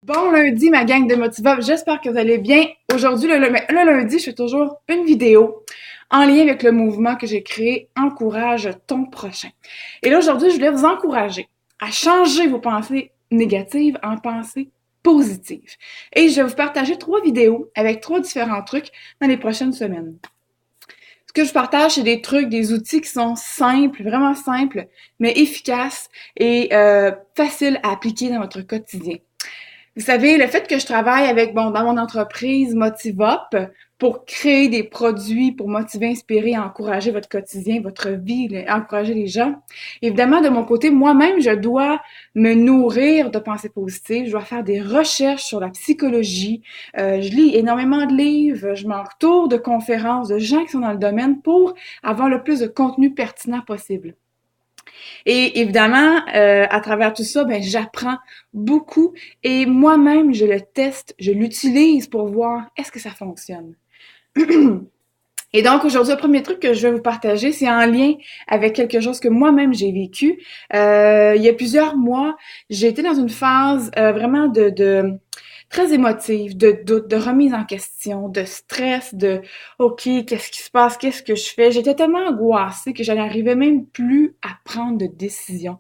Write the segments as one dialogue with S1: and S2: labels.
S1: Bon lundi, ma gang de Motivop, j'espère que vous allez bien. Aujourd'hui, le lundi, je fais toujours une vidéo en lien avec le mouvement que j'ai créé Encourage ton prochain. Et là, aujourd'hui, je voulais vous encourager à changer vos pensées négatives en pensées positives. Et je vais vous partager 3 vidéos avec 3 différents trucs dans les prochaines semaines. Ce que je partage, c'est des trucs, des outils qui sont simples, vraiment simples, mais efficaces et faciles à appliquer dans votre quotidien. Vous savez, le fait que je travaille avec, dans mon entreprise Motivop pour créer des produits pour motiver, inspirer, encourager votre quotidien, votre vie, encourager les gens. Évidemment, de mon côté, moi-même, je dois me nourrir de pensées positives. Je dois faire des recherches sur la psychologie. Je lis énormément de livres. Je m'entoure de conférences, de gens qui sont dans le domaine pour avoir le plus de contenu pertinent possible. Et évidemment, à travers tout ça, ben j'apprends beaucoup et moi-même, je le teste, je l'utilise pour voir est-ce que ça fonctionne. Et donc, aujourd'hui, le premier truc que je vais vous partager, c'est en lien avec quelque chose que moi-même j'ai vécu. Il y a plusieurs mois, j'ai été dans une phase vraiment de très émotive, de doute, de remise en question, de stress, de OK, qu'est-ce qui se passe, qu'est-ce que je fais? J'étais tellement angoissée que je n'arrivais même plus à prendre de décision.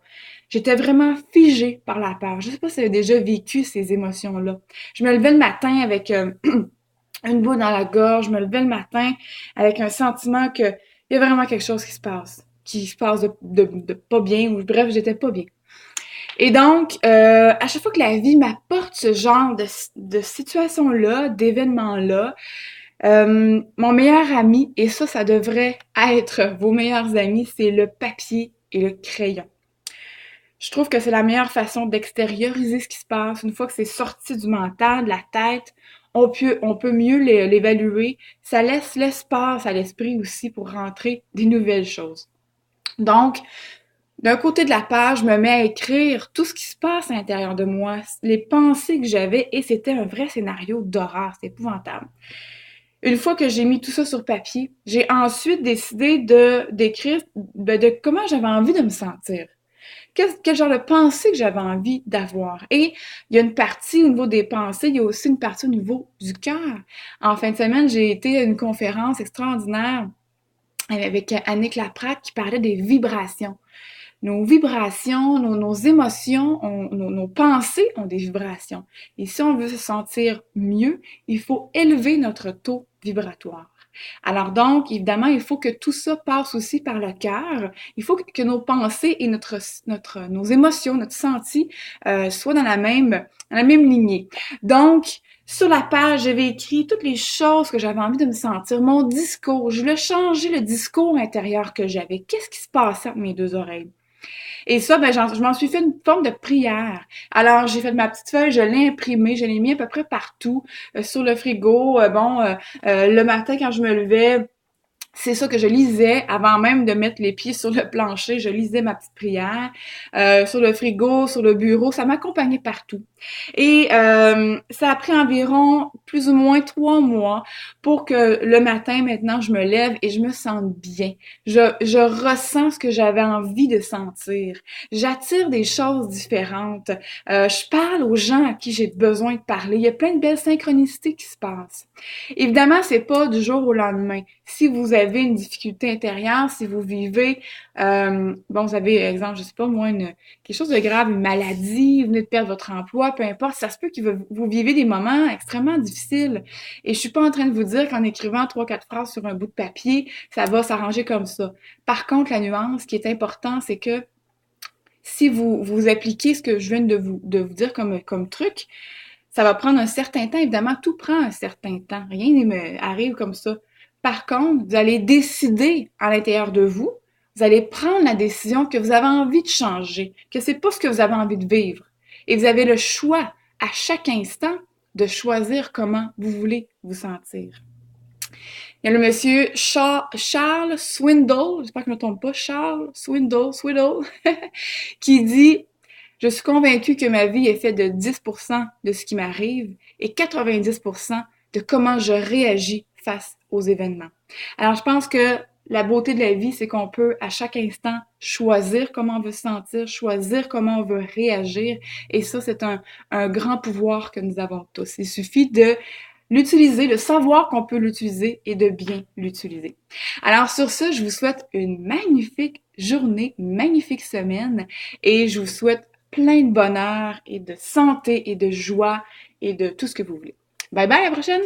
S1: J'étais vraiment figée par la peur. Je sais pas si vous avez déjà vécu ces émotions-là. Je me levais le matin avec une boule dans la gorge, je me levais le matin avec un sentiment que il y a vraiment quelque chose qui se passe de pas bien, ou bref, j'étais pas bien. Et donc, à chaque fois que la vie m'apporte ce genre de situation-là, d'événements-là, mon meilleur ami, et ça devrait être vos meilleurs amis, c'est le papier et le crayon. Je trouve que c'est la meilleure façon d'extérioriser ce qui se passe. Une fois que c'est sorti du mental, de la tête, on peut mieux l'évaluer. Ça laisse l'espace à l'esprit aussi pour rentrer des nouvelles choses. Donc, d'un côté de la page, je me mets à écrire tout ce qui se passe à l'intérieur de moi, les pensées que j'avais, et c'était un vrai scénario d'horreur, c'est épouvantable. Une fois que j'ai mis tout ça sur papier, j'ai ensuite décidé d'écrire de comment j'avais envie de me sentir. Quel genre de pensée que j'avais envie d'avoir. Et il y a une partie au niveau des pensées, il y a aussi une partie au niveau du cœur. En fin de semaine, j'ai été à une conférence extraordinaire avec Annick Laprade qui parlait des vibrations. Nos vibrations, nos émotions, nos pensées ont des vibrations. Et si on veut se sentir mieux, il faut élever notre taux vibratoire. Alors donc, évidemment, il faut que tout ça passe aussi par le cœur. Il faut que nos pensées et nos émotions, notre senti soient dans la même lignée. Donc, sur la page, j'avais écrit toutes les choses que j'avais envie de me sentir, mon discours. Je voulais changer le discours intérieur que j'avais. Qu'est-ce qui se passait entre mes deux oreilles? Et ça, ben, je m'en suis fait une forme de prière. Alors, j'ai fait ma petite feuille, je l'ai imprimée, je l'ai mis à peu près partout, sur le frigo. Le matin, quand je me levais, c'est ça que je lisais avant même de mettre les pieds sur le plancher. Je lisais ma petite prière sur le frigo, sur le bureau. Ça m'accompagnait partout. Et ça a pris environ plus ou moins 3 mois pour que le matin, maintenant, je me lève et je me sente bien. Je ressens ce que j'avais envie de sentir. J'attire des choses différentes. Je parle aux gens à qui j'ai besoin de parler. Il y a plein de belles synchronicités qui se passent. Évidemment, c'est pas du jour au lendemain. Si vous avez une difficulté intérieure, si vous vivez, vous avez, exemple, je sais pas moi, quelque chose de grave, une maladie, vous venez de perdre votre emploi, peu importe, ça se peut que vous vivez des moments extrêmement difficiles. Et je suis pas en train de vous dire qu'en écrivant 3, 4 phrases sur un bout de papier, ça va s'arranger comme ça. Par contre, la nuance qui est importante, c'est que si vous appliquez ce que je viens de vous dire comme truc, ça va prendre un certain temps. Évidemment, tout prend un certain temps. Rien ne arrive comme ça. Par contre, vous allez décider à l'intérieur de vous, vous allez prendre la décision que vous avez envie de changer, que c'est pas ce que vous avez envie de vivre. Et vous avez le choix, à chaque instant, de choisir comment vous voulez vous sentir. Il y a le monsieur Charles Swindoll, j'espère que je ne me trompe pas, Charles Swindoll, qui dit: je suis convaincue que ma vie est faite de 10% de ce qui m'arrive et 90% de comment je réagis face aux événements. Alors, je pense que la beauté de la vie, c'est qu'on peut à chaque instant choisir comment on veut se sentir, choisir comment on veut réagir. Et ça, c'est un grand pouvoir que nous avons tous. Il suffit de l'utiliser, de savoir qu'on peut l'utiliser et de bien l'utiliser. Alors sur ce, je vous souhaite une magnifique journée, une magnifique semaine et je vous souhaite plein de bonheur et de santé et de joie et de tout ce que vous voulez. Bye bye, à la prochaine!